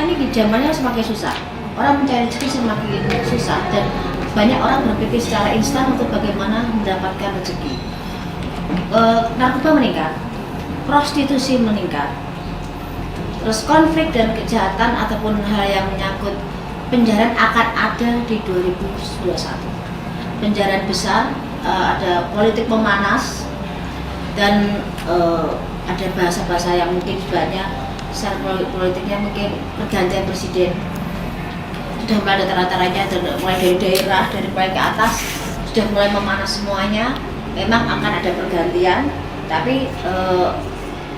ini zamannya semakin susah. Orang mencari rezeki semakin susah dan banyak orang berpikir secara instan untuk bagaimana mendapatkan rezeki. Narkoba meningkat, prostitusi meningkat, terus konflik dan kejahatan ataupun hal yang menyangkut penjarahan akan ada di 2021. Penjarahan besar, ada politik memanas dan ada bahasa-bahasa yang mungkin banyak. Secara politiknya mungkin pergantian presiden sudah mulai ada tara-taranya, mulai dari daerah, dari mulai ke atas sudah mulai memanas semuanya. Memang akan ada pergantian, tapi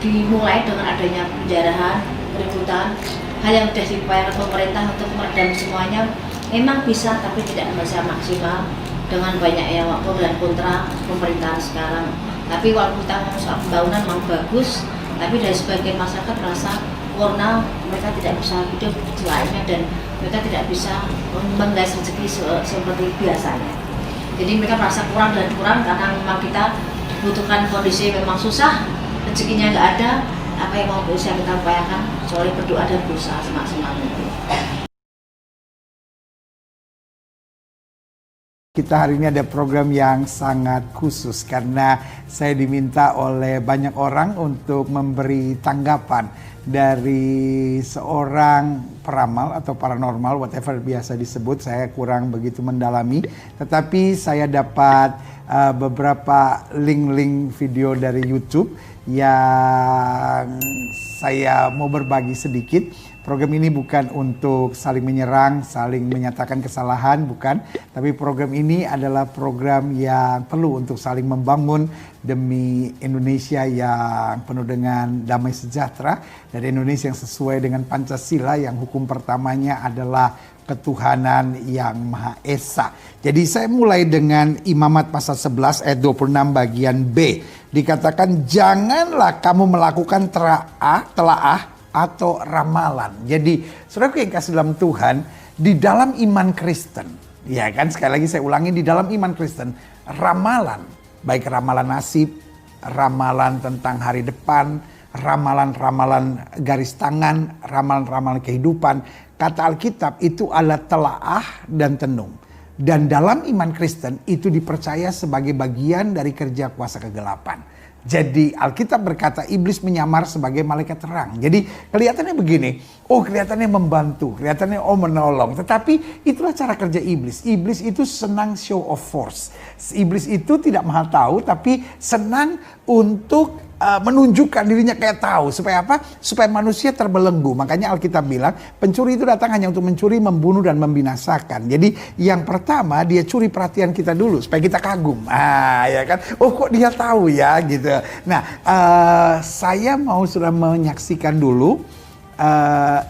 dimulai dengan adanya penjarahan, keributan, hal yang sudah diupayakan pemerintah untuk meredam semuanya memang bisa, tapi tidak bisa maksimal dengan banyak yang pro dan kontra pemerintahan sekarang. Tapi walaupun kita ngomong soal pembangunan memang bagus, tapi dari sebagian masyarakat merasa karena mereka tidak bisa hidup selainnya dan mereka tidak bisa menggais rezeki seperti biasanya. Jadi mereka merasa kurang dan kurang karena memang kita butuhkan kondisi memang susah, rezekinya nggak ada, apa yang mau bisa kita upayakan, kecuali berdoa dan berusaha semaksimal mungkin. Kita hari ini ada program yang sangat khusus karena saya diminta oleh banyak orang untuk memberi tanggapan dari seorang peramal atau paranormal, whatever biasa disebut. Saya kurang begitu mendalami, tetapi saya dapat beberapa link-link video dari YouTube yang saya mau berbagi sedikit. Program ini bukan untuk saling menyerang, saling menyatakan kesalahan, bukan. Tapi program ini adalah program yang perlu untuk saling membangun demi Indonesia yang penuh dengan damai sejahtera. Dan Indonesia yang sesuai dengan Pancasila yang hukum pertamanya adalah ketuhanan yang Maha Esa. Jadi saya mulai dengan Imamat pasal 11 ayat 26 bagian B. Dikatakan janganlah kamu melakukan telaah atau ramalan. Jadi saudaraku yang kasih dalam Tuhan, di dalam iman Kristen, ya kan, sekali lagi saya ulangi, di dalam iman Kristen, ramalan, baik ramalan nasib, ramalan tentang hari depan, ramalan-ramalan garis tangan, ramalan-ramalan kehidupan, kata Alkitab itu adalah telaah dan tenung. Dan dalam iman Kristen itu dipercaya sebagai bagian dari kerja kuasa kegelapan. Jadi Alkitab berkata iblis menyamar sebagai malaikat terang. Jadi kelihatannya begini, oh kelihatannya membantu, kelihatannya oh menolong. Tetapi itulah cara kerja iblis. Iblis itu senang show of force. Iblis itu tidak maha tahu tapi senang untuk menunjukkan dirinya kayak tahu. Supaya apa? Supaya manusia terbelenggu. Makanya Alkitab bilang pencuri itu datang hanya untuk mencuri, membunuh dan membinasakan. Jadi yang pertama dia curi perhatian kita dulu supaya kita kagum. Ya kan? Oh kok dia tahu ya gitu. Nah saya mau sudah menyaksikan dulu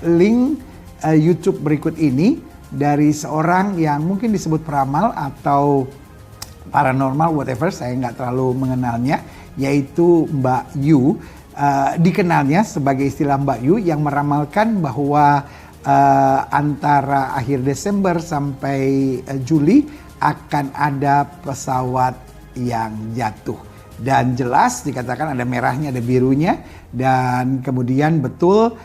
link YouTube berikut ini dari seorang yang mungkin disebut peramal atau paranormal whatever, saya nggak terlalu mengenalnya, yaitu Mbak Yu. Dikenalnya sebagai istilah Mbak Yu yang meramalkan bahwa antara akhir Desember sampai Juli akan ada pesawat yang jatuh. Dan jelas dikatakan ada merahnya, ada birunya, dan kemudian betul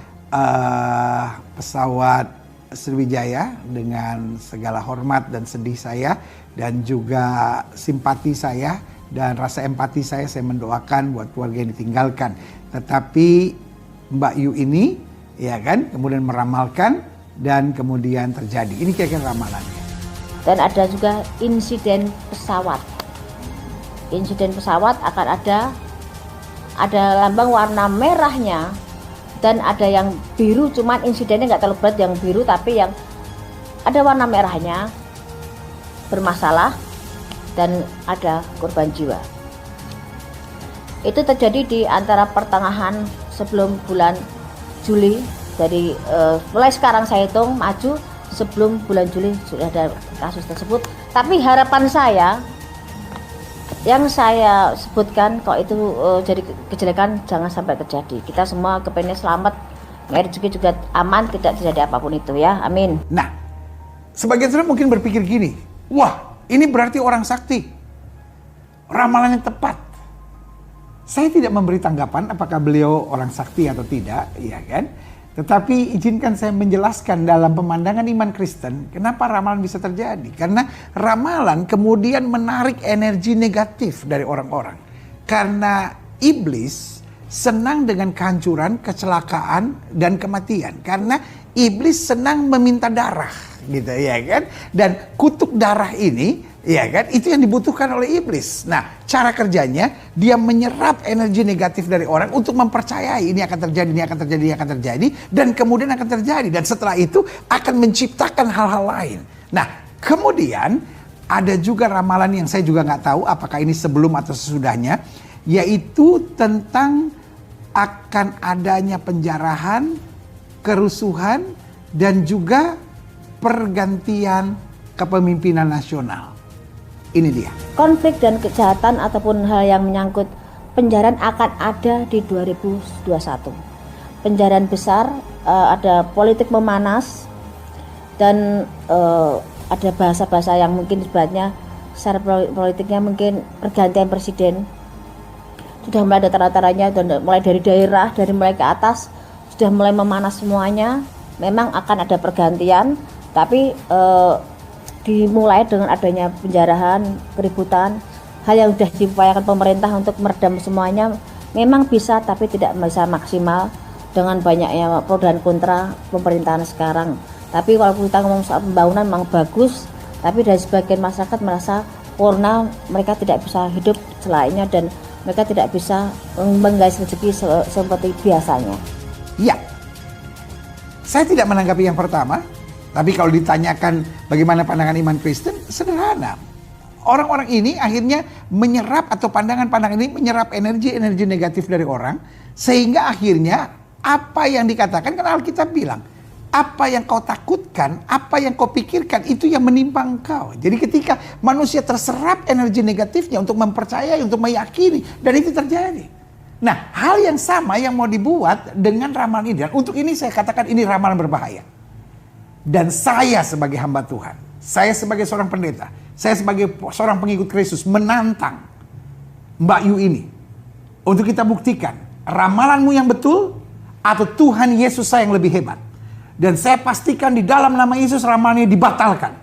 pesawat Sriwijaya, dengan segala hormat dan sedih saya dan juga simpati saya dan rasa empati saya mendoakan buat keluarga yang ditinggalkan. Tetapi Mbak Yu ini ya kan kemudian meramalkan dan kemudian terjadi. Ini kira-kira ramalannya. Dan ada juga insiden pesawat. Insiden pesawat akan ada lambang warna merahnya dan ada yang biru, cuman insidennya nggak terlalu berat yang biru, tapi yang ada warna merahnya bermasalah dan ada korban jiwa. Itu terjadi di antara pertengahan sebelum bulan Juli. Dari mulai sekarang saya hitung maju sebelum bulan Juli sudah ada kasus tersebut. Tapi harapan saya yang saya sebutkan kok itu jadi kejelekan jangan sampai terjadi. Kita semua kepengen selamat, rezeki juga aman, tidak terjadi apapun itu ya. Amin. Nah, sebagian saudara mungkin berpikir gini, wah ini berarti orang sakti, ramalannya tepat. Saya tidak memberi tanggapan apakah beliau orang sakti atau tidak, ya kan? Tetapi izinkan saya menjelaskan dalam pemandangan iman Kristen, kenapa ramalan bisa terjadi. Karena ramalan kemudian menarik energi negatif dari orang-orang. Karena iblis senang dengan kehancuran, kecelakaan, dan kematian. Karena iblis senang meminta darah, gitu ya kan. Dan kutuk darah ini, ya kan, itu yang dibutuhkan oleh iblis. Nah, cara kerjanya dia menyerap energi negatif dari orang untuk mempercayai ini akan terjadi, ini akan terjadi, ini akan terjadi, dan kemudian akan terjadi. Dan setelah itu akan menciptakan hal-hal lain. Nah, kemudian ada juga ramalan yang saya juga nggak tahu apakah ini sebelum atau sesudahnya, yaitu tentang akan adanya penjarahan, kerusuhan, dan juga pergantian kepemimpinan nasional. Ini dia. Konflik dan kejahatan ataupun hal yang menyangkut penjarahan akan ada di 2021. Penjarahan besar, ada politik memanas, dan ada bahasa-bahasa yang mungkin sebenarnya secara politiknya mungkin pergantian presiden. Sudah mulai ada tanda-tandanya, mulai dari daerah, dari mulai ke atas, sudah mulai memanas semuanya. Memang akan ada pergantian, tapi dimulai dengan adanya penjarahan, keributan, hal yang sudah diupayakan pemerintah untuk meredam semuanya memang bisa, tapi tidak bisa maksimal dengan banyaknya pro dan kontra pemerintahan sekarang. Tapi kalau kita ngomong soal pembangunan memang bagus, tapi dari sebagian masyarakat merasa karena mereka tidak bisa hidup selainnya dan mereka tidak bisa menggais rezeki seperti biasanya. Ya, saya tidak menanggapi yang pertama, tapi kalau ditanyakan bagaimana pandangan iman Kristen, sederhana. Orang-orang ini akhirnya menyerap, atau pandangan-pandangan ini menyerap energi-energi negatif dari orang, sehingga akhirnya apa yang dikatakan, kan Alkitab bilang, apa yang kau takutkan, apa yang kau pikirkan, itu yang menimpa engkau. Jadi ketika manusia terserap energi negatifnya untuk mempercayai, untuk meyakini, dan itu terjadi. Nah, hal yang sama yang mau dibuat dengan ramalan ini. Dan untuk ini saya katakan ini ramalan berbahaya. Dan saya sebagai hamba Tuhan, saya sebagai seorang pendeta, saya sebagai seorang pengikut Kristus menantang Mbak Yu ini untuk kita buktikan ramalanmu yang betul atau Tuhan Yesus saya yang lebih hebat. Dan saya pastikan di dalam nama Yesus ramalannya dibatalkan.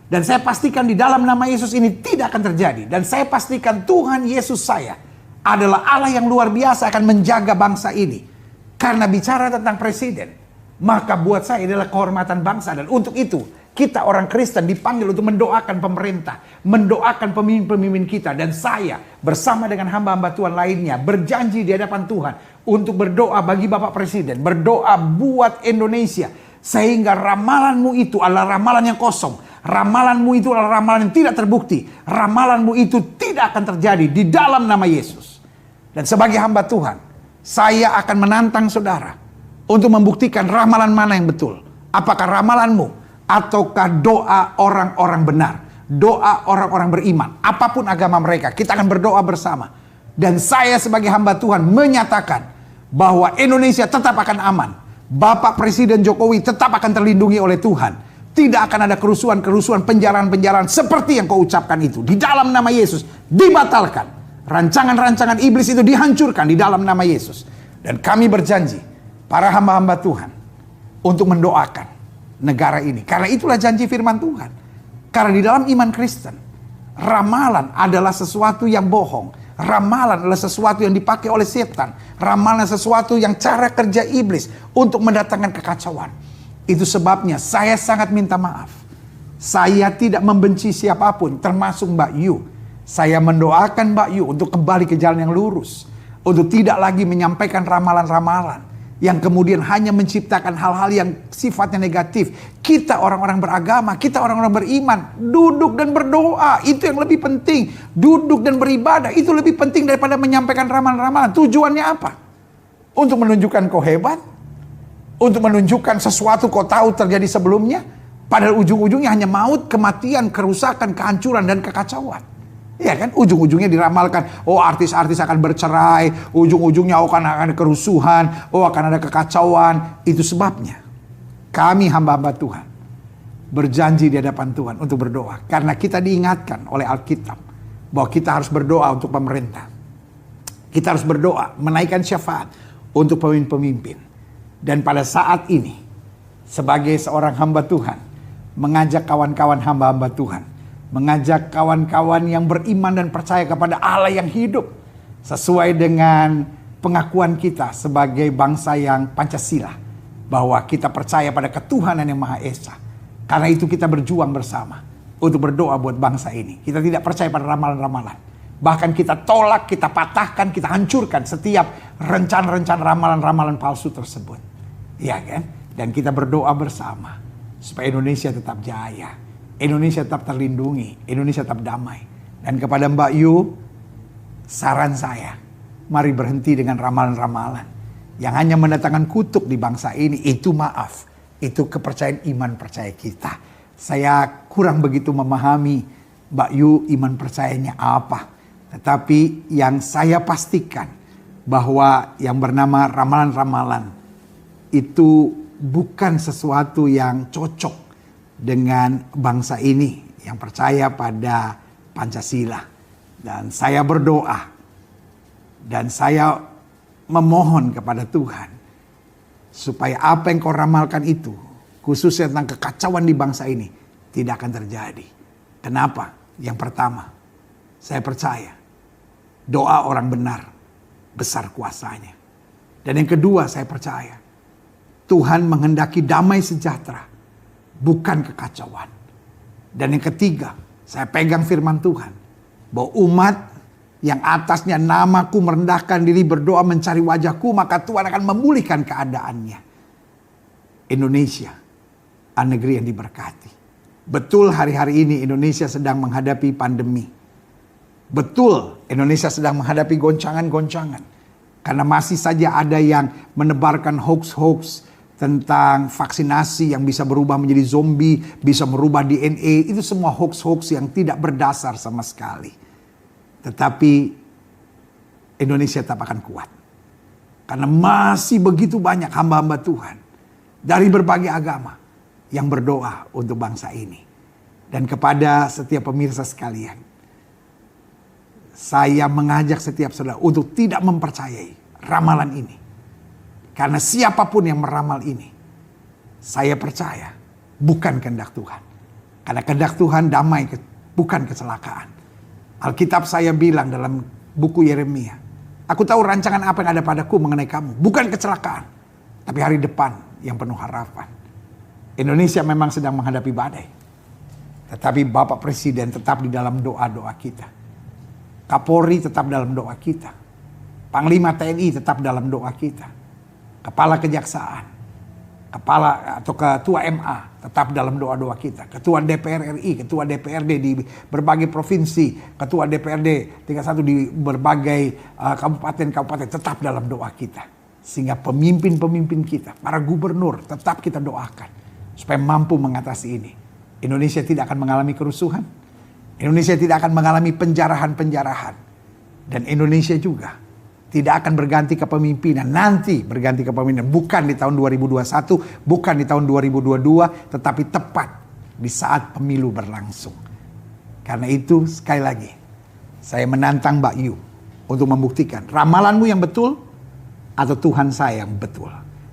Dan saya pastikan di dalam nama Yesus ini tidak akan terjadi. Dan saya pastikan Tuhan Yesus saya adalah Allah yang luar biasa akan menjaga bangsa ini. Karena bicara tentang presiden, maka buat saya adalah kehormatan bangsa. Dan untuk itu kita orang Kristen dipanggil untuk mendoakan pemerintah, mendoakan pemimpin-pemimpin kita. Dan saya bersama dengan hamba-hamba Tuhan lainnya berjanji di hadapan Tuhan untuk berdoa bagi Bapak Presiden, berdoa buat Indonesia. Sehingga ramalanmu itu adalah ramalan yang kosong. Ramalanmu itu adalah ramalan yang tidak terbukti. Ramalanmu itu tidak akan terjadi di dalam nama Yesus. Dan sebagai hamba Tuhan, saya akan menantang saudara untuk membuktikan ramalan mana yang betul. Apakah ramalanmu ataukah doa orang-orang benar, doa orang-orang beriman, apapun agama mereka, kita akan berdoa bersama. Dan saya sebagai hamba Tuhan menyatakan bahwa Indonesia tetap akan aman. Bapak Presiden Jokowi tetap akan terlindungi oleh Tuhan. Tidak akan ada kerusuhan-kerusuhan, penjarahan-penjarahan seperti yang kau ucapkan itu. Di dalam nama Yesus dibatalkan. Rancangan-rancangan iblis itu dihancurkan di dalam nama Yesus. Dan kami berjanji, para hamba-hamba Tuhan, untuk mendoakan negara ini. Karena itulah janji firman Tuhan. Karena di dalam iman Kristen, ramalan adalah sesuatu yang bohong. Ramalan adalah sesuatu yang dipakai oleh setan. Ramalan adalah sesuatu yang cara kerja iblis untuk mendatangkan kekacauan. Itu sebabnya saya sangat minta maaf. Saya tidak membenci siapapun, termasuk Mbak Yu. Saya mendoakan Mbak Yu untuk kembali ke jalan yang lurus. Untuk tidak lagi menyampaikan ramalan-ramalan yang kemudian hanya menciptakan hal-hal yang sifatnya negatif. Kita orang-orang beragama, kita orang-orang beriman, duduk dan berdoa, itu yang lebih penting. Duduk dan beribadah, itu lebih penting daripada menyampaikan ramalan-ramalan. Tujuannya apa? Untuk menunjukkan kau hebat? Untuk menunjukkan sesuatu kau tahu terjadi sebelumnya? Padahal ujung-ujungnya hanya maut, kematian, kerusakan, kehancuran, dan kekacauan. Ya kan, ujung-ujungnya diramalkan, oh artis-artis akan bercerai, ujung-ujungnya akan ada kerusuhan, oh akan ada kekacauan. Itu sebabnya kami hamba-hamba Tuhan berjanji di hadapan Tuhan untuk berdoa. Karena kita diingatkan oleh Alkitab bahwa kita harus berdoa untuk pemerintah. Kita harus berdoa, menaikkan syafaat untuk pemimpin-pemimpin. Dan pada saat ini, sebagai seorang hamba Tuhan, mengajak kawan-kawan hamba-hamba Tuhan, mengajak kawan-kawan yang beriman dan percaya kepada Allah yang hidup, sesuai dengan pengakuan kita sebagai bangsa yang Pancasila, bahwa kita percaya pada ketuhanan yang Maha Esa. Karena itu kita berjuang bersama untuk berdoa buat bangsa ini. Kita tidak percaya pada ramalan-ramalan. Bahkan kita tolak, kita patahkan, kita hancurkan setiap rencana-rencana ramalan-ramalan palsu tersebut. Iya kan? Dan kita berdoa bersama supaya Indonesia tetap jaya, Indonesia tetap terlindungi, Indonesia tetap damai. Dan kepada Mbak Yu, saran saya, mari berhenti dengan ramalan-ramalan yang hanya mendatangkan kutuk di bangsa ini. Itu maaf, itu kepercayaan iman percaya kita. Saya kurang begitu memahami Mbak Yu iman percayanya apa. Tetapi yang saya pastikan bahwa yang bernama ramalan-ramalan itu bukan sesuatu yang cocok dengan bangsa ini yang percaya pada Pancasila. Dan saya berdoa dan saya memohon kepada Tuhan supaya apa yang kau ramalkan itu, khususnya tentang kekacauan di bangsa ini, tidak akan terjadi. Kenapa? Yang pertama, saya percaya doa orang benar besar kuasanya. Dan yang kedua, saya percaya Tuhan menghendaki damai sejahtera, bukan kekacauan. Dan yang ketiga, saya pegang firman Tuhan, bahwa umat yang atasnya namaku merendahkan diri berdoa mencari wajahku, maka Tuhan akan memulihkan keadaannya. Indonesia, negeri yang diberkati. Betul hari-hari ini Indonesia sedang menghadapi pandemi. Betul Indonesia sedang menghadapi goncangan-goncangan. Karena masih saja ada yang menebarkan hoax-hoax tentang vaksinasi yang bisa berubah menjadi zombie, bisa merubah DNA. Itu semua hoax-hoax yang tidak berdasar sama sekali. Tetapi Indonesia tetap akan kuat. Karena masih begitu banyak hamba-hamba Tuhan dari berbagai agama yang berdoa untuk bangsa ini. Dan kepada setiap pemirsa sekalian, saya mengajak setiap saudara untuk tidak mempercayai ramalan ini. Karena siapapun yang meramal ini, saya percaya bukan kehendak Tuhan. Karena kehendak Tuhan damai, bukan kecelakaan. Alkitab saya bilang dalam buku Yeremia, aku tahu rancangan apa yang ada padaku mengenai kamu, bukan kecelakaan, tapi hari depan yang penuh harapan. Indonesia memang sedang menghadapi badai, tetapi Bapak Presiden tetap di dalam doa-doa kita. Kapolri tetap dalam doa kita. Panglima TNI tetap dalam doa kita. Kepala Kejaksaan, kepala atau ketua MA tetap dalam doa-doa kita. Ketua DPR RI, ketua DPRD di berbagai provinsi, ketua DPRD tingkat 1 di berbagai kabupaten-kabupaten tetap dalam doa kita. Sehingga pemimpin-pemimpin kita, para gubernur tetap kita doakan supaya mampu mengatasi ini. Indonesia tidak akan mengalami kerusuhan. Indonesia tidak akan mengalami penjarahan-penjarahan. Dan Indonesia juga tidak akan berganti kepemimpinan, nanti berganti kepemimpinan. Bukan di tahun 2021, bukan di tahun 2022, tetapi tepat di saat pemilu berlangsung. Karena itu sekali lagi, saya menantang Mbak Yu untuk membuktikan ramalanmu yang betul atau Tuhan saya yang betul.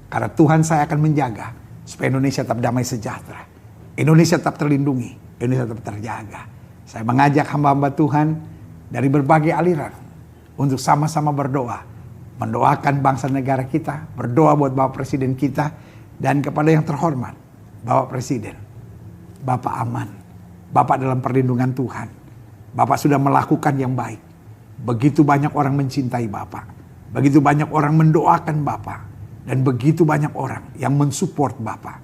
Karena Tuhan saya akan menjaga supaya Indonesia tetap damai sejahtera. Indonesia tetap terlindungi, Indonesia tetap terjaga. Saya mengajak hamba-hamba Tuhan dari berbagai aliran untuk sama-sama berdoa. Mendoakan bangsa negara kita. Berdoa buat Bapak Presiden kita. Dan kepada yang terhormat, Bapak Presiden. Bapak aman. Bapak dalam perlindungan Tuhan. Bapak sudah melakukan yang baik. Begitu banyak orang mencintai Bapak. Begitu banyak orang mendoakan Bapak. Dan begitu banyak orang yang mensupport Bapak.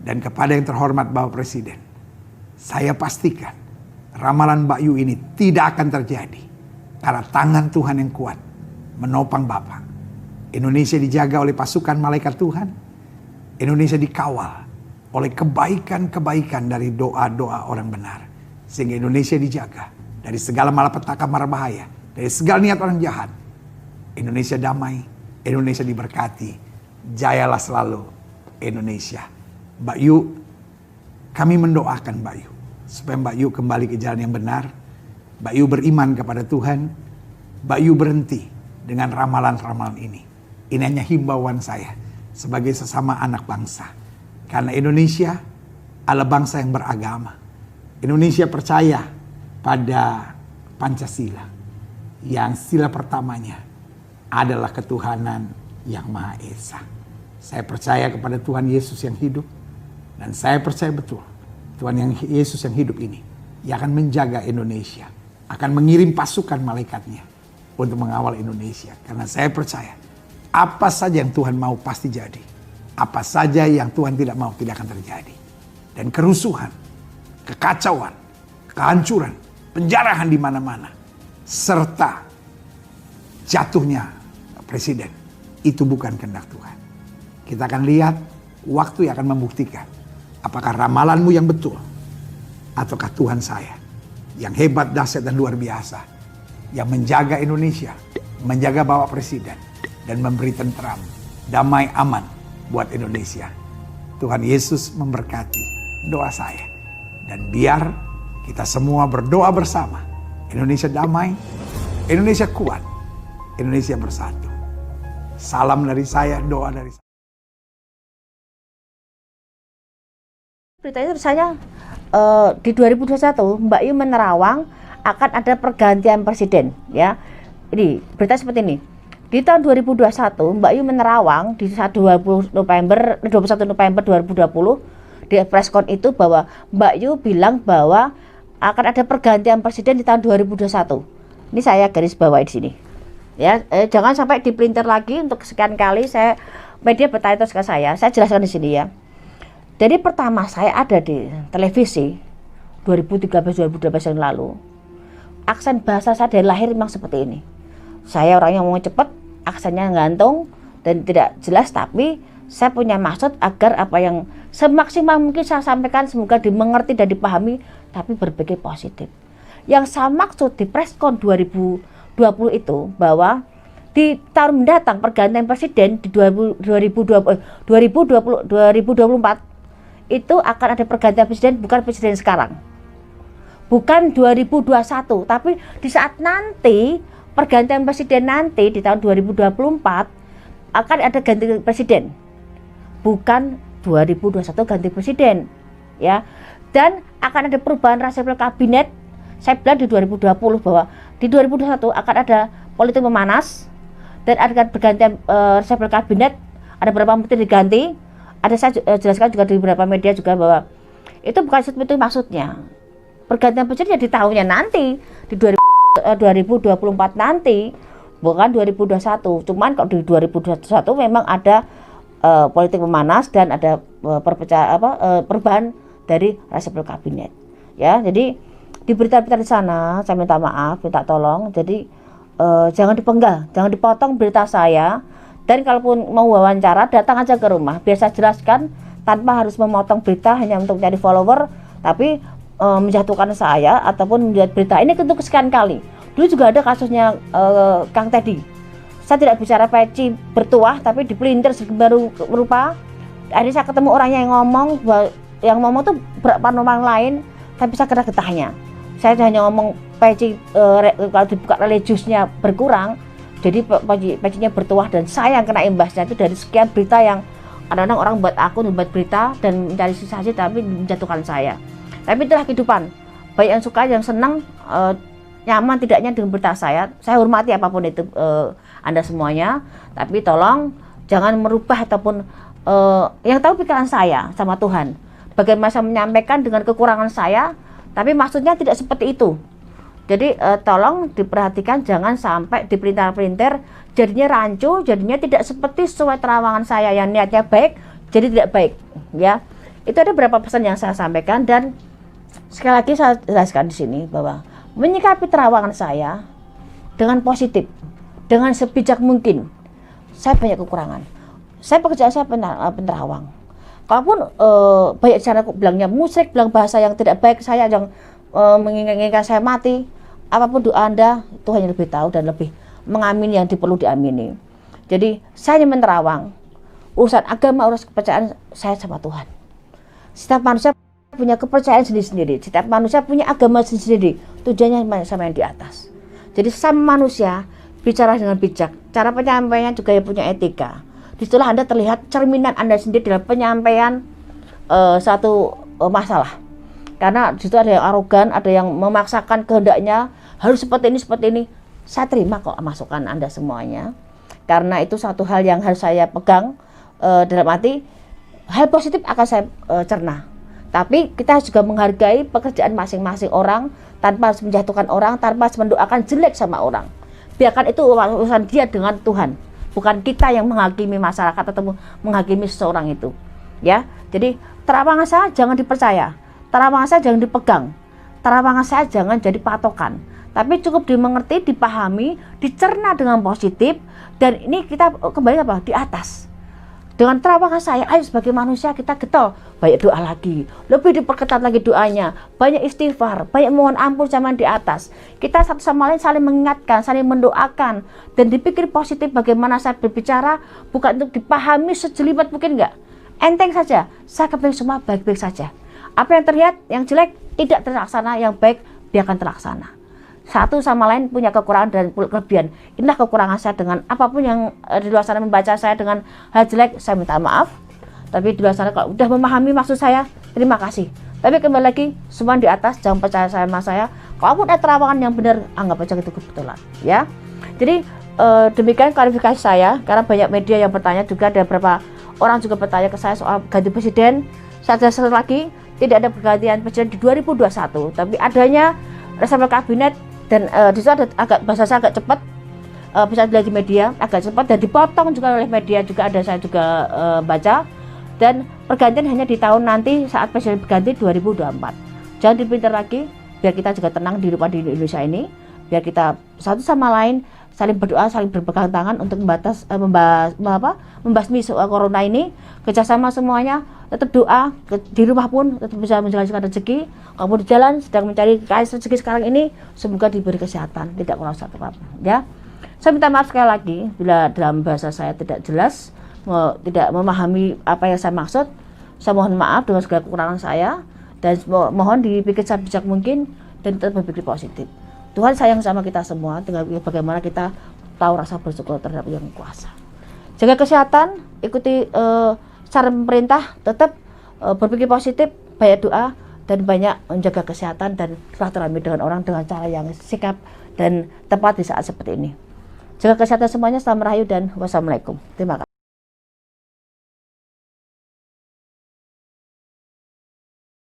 Dan kepada yang terhormat Bapak Presiden, saya pastikan ramalan Mbak Yu ini tidak akan terjadi. Karena tangan Tuhan yang kuat menopang Bapak. Indonesia dijaga oleh pasukan malaikat Tuhan. Indonesia dikawal oleh kebaikan-kebaikan dari doa-doa orang benar. Sehingga Indonesia dijaga dari segala malapetaka mara bahaya. Dari segala niat orang jahat. Indonesia damai. Indonesia diberkati. Jayalah selalu Indonesia. Mbak Yu, kami mendoakan Mbak Yu. Supaya Mbak Yu kembali ke jalan yang benar. Mbak Yu beriman kepada Tuhan. Mbak Yu berhenti dengan ramalan-ramalan ini. Ini hanya himbauan saya. sebagai sesama anak bangsa. Karena Indonesia adalah bangsa yang beragama. Indonesia percaya pada Pancasila, yang sila pertamanya adalah ketuhanan yang Maha Esa. Saya percaya kepada Tuhan Yesus yang hidup, dan saya percaya betul Tuhan yang Yesus yang hidup ini yang akan menjaga Indonesia, akan mengirim pasukan malaikatnya untuk mengawal Indonesia. Karena saya percaya apa saja yang Tuhan mau pasti jadi, apa saja yang Tuhan tidak mau tidak akan terjadi. Dan kerusuhan, kekacauan, kehancuran, penjarahan di mana-mana, serta jatuhnya presiden, itu bukan kehendak Tuhan. Kita akan lihat, waktu yang akan membuktikan apakah ramalanmu yang betul ataukah Tuhan saya yang hebat, dahsyat dan luar biasa, yang menjaga Indonesia, menjaga Bapak Presiden dan memberi tentram, damai, aman buat Indonesia. Tuhan Yesus memberkati doa saya, dan biar kita semua berdoa bersama. Indonesia damai, Indonesia kuat, Indonesia bersatu. Salam dari saya, doa dari saya. Berita itu rasanya di 2021 Mbak Yu menerawang akan ada pergantian presiden, ya. Ini berita seperti ini. Di tahun 2021 Mbak Yu menerawang di 21 November 2020 di preskon itu bahwa Mbak Yu bilang bahwa akan ada pergantian presiden di tahun 2021. Ini saya garis bawahi di sini. Ya, jangan sampai dipelintir lagi untuk sekian kali media bertanya terus ke saya jelaskan di sini ya. Jadi pertama saya ada di televisi 2013-2012 yang lalu. Aksen bahasa saya dari lahir memang seperti ini. Saya orang yang ngomong cepet, aksennya gantung dan tidak jelas, tapi saya punya maksud agar apa yang semaksimal mungkin saya sampaikan semoga dimengerti dan dipahami, tapi berpikir positif. Yang saya maksud di preskon 2020 itu bahwa di tahun mendatang pergantian presiden di 2024 itu akan ada pergantian presiden, bukan presiden sekarang, bukan 2021, tapi di saat nanti pergantian presiden nanti di tahun 2024 akan ada ganti presiden, bukan 2021 ganti presiden, ya. Dan akan ada perubahan reshuffle kabinet. Saya bilang di 2020 bahwa di 2021 akan ada politik memanas dan ada pergantian reshuffle kabinet, ada beberapa menteri diganti. Ada saya jelaskan juga di beberapa media juga bahwa itu bukan seperti itu maksudnya. Pergantian presiden ya di tahunnya nanti, di 2024 nanti, bukan 2021. Cuman kalau di 2021 memang ada politik memanas dan ada perubahan dari reshuffle kabinet. Ya, jadi di berita-berita di sana saya minta maaf, minta tolong. Jadi jangan dipenggal, jangan dipotong berita saya. Dan kalaupun mau wawancara, datang aja ke rumah. Biar saya jelaskan tanpa harus memotong berita hanya untuk mencari follower, tapi menjatuhkan saya ataupun membuat berita ini untuk kesekian kali. Dulu juga ada kasusnya Kang Teddy. Saya tidak bicara peci bertuah, tapi dipelintir baru rupa. Akhirnya saya ketemu orangnya yang ngomong tuh paranormal lain, tapi saya kena getahnya. Saya hanya ngomong peci kalau dibuka religiusnya berkurang. Jadi pecinya bertuah dan saya yang kena imbasnya itu dari sekian berita yang kadang-kadang orang buat akun, buat berita dan mencari sensasi tapi menjatuhkan saya. Tapi itulah kehidupan. Baik yang suka, yang senang, nyaman tidaknya dengan berita saya hormati apapun itu Anda semuanya. Tapi tolong jangan merubah ataupun yang tahu pikiran saya sama Tuhan. Bagaimana saya menyampaikan dengan kekurangan saya, tapi maksudnya tidak seperti itu. Jadi tolong diperhatikan, jangan sampai dipelintir-pelintir jadinya rancu, jadinya tidak seperti sesuai terawangan saya yang niatnya baik jadi tidak baik, ya. Itu ada beberapa pesan yang saya sampaikan dan sekali lagi saya jelaskan di sini bahwa menyikapi terawangan saya dengan positif, dengan sebijak mungkin. Saya banyak kekurangan. Saya pekerjaan saya penerawang. Kalaupun banyak cara bilangnya musyrik, bilang bahasa yang tidak baik, saya yang menginginkan saya mati, apapun doa Anda, Tuhan yang lebih tahu dan lebih mengamini yang perlu diamini. Jadi saya hanya menerawang urusan agama, urusan kepercayaan saya sama Tuhan. Setiap manusia punya kepercayaan sendiri-sendiri, setiap manusia punya agama sendiri-sendiri, tujuannya sama yang di atas. Jadi sama manusia bicara dengan bijak, cara penyampaiannya juga yang punya etika. disitulah Anda terlihat cerminan Anda sendiri dalam penyampaian satu masalah. Karena disitu ada yang arogan, ada yang memaksakan kehendaknya harus seperti ini. Saya terima kok masukan Anda semuanya, karena itu satu hal yang harus saya pegang dalam arti hal positif akan saya cerna. Tapi kita juga menghargai pekerjaan masing-masing orang tanpa harus menjatuhkan orang, tanpa harus mendoakan jelek sama orang. Biarkan itu urusan dia dengan Tuhan, bukan kita yang menghakimi masyarakat atau menghakimi seseorang itu. Ya, jadi terawangan saya jangan dipercaya, terawangan saya jangan dipegang, terawangan saya jangan jadi patokan. Tapi cukup dimengerti, dipahami, dicerna dengan positif, dan ini kita kembali apa? Di atas. Dengan terawangan saya, ayo sebagai manusia kita getol, banyak doa lagi, lebih diperketat lagi doanya, banyak istighfar, banyak mohon ampun zaman di atas. Kita satu sama lain saling mengingatkan, saling mendoakan, dan dipikir positif bagaimana saya berbicara, bukan untuk dipahami sejelimet mungkin enggak. Enteng saja, saya kepingin semua baik-baik saja. Apa yang terlihat, yang jelek tidak terlaksana, yang baik biarkan terlaksana. Satu sama lain punya kekurangan dan kelebihan. Inilah kekurangan saya dengan apapun yang di luar sana membaca saya dengan hal jelek, saya minta maaf. Tapi di luar sana kalau udah memahami maksud saya, terima kasih. Tapi kembali lagi, semua di atas, jangan percaya sama saya. Kalaupun ada terawangan yang benar, anggap aja itu kebetulan. Ya. Jadi demikian klarifikasi saya, karena banyak media yang bertanya juga, ada beberapa orang juga bertanya ke saya soal ganti presiden. Saya jelaskan lagi, tidak ada pergantian presiden di 2021, tapi adanya reshuffle kabinet. Dan di situ ada bahasa saya agak cepat, bisa dilihat di media, agak cepat dan dipotong juga oleh media juga ada, saya juga baca. Dan pergantian hanya di tahun nanti saat presiden berganti 2024. Jangan dipintar lagi, biar kita juga tenang di Indonesia ini, biar kita satu sama lain saling berdoa, saling berpegang tangan untuk membasmi corona ini. Kerjasama semuanya, tetap doa, di rumah pun tetap bisa menjalankan rezeki. Kamu di jalan sedang mencari kais rezeki sekarang ini, semoga diberi kesehatan, tidak kurang satu apa. Ya, saya minta maaf sekali lagi bila dalam bahasa saya tidak jelas, tidak memahami apa yang saya maksud. Saya mohon maaf dengan segala kekurangan saya, dan mohon dipikir sebijak mungkin dan tetap berpikir positif. Tuhan sayang sama kita semua, tinggal bagaimana kita tahu rasa bersyukur terhadap Yang Kuasa. Jaga kesehatan, ikuti saran pemerintah, tetap berpikir positif, banyak doa, dan banyak menjaga kesehatan dan silaturahmi dengan orang dengan cara yang sikap dan tepat di saat seperti ini. Jaga kesehatan semuanya, selamat rahayu dan wassalamualaikum. Terima kasih.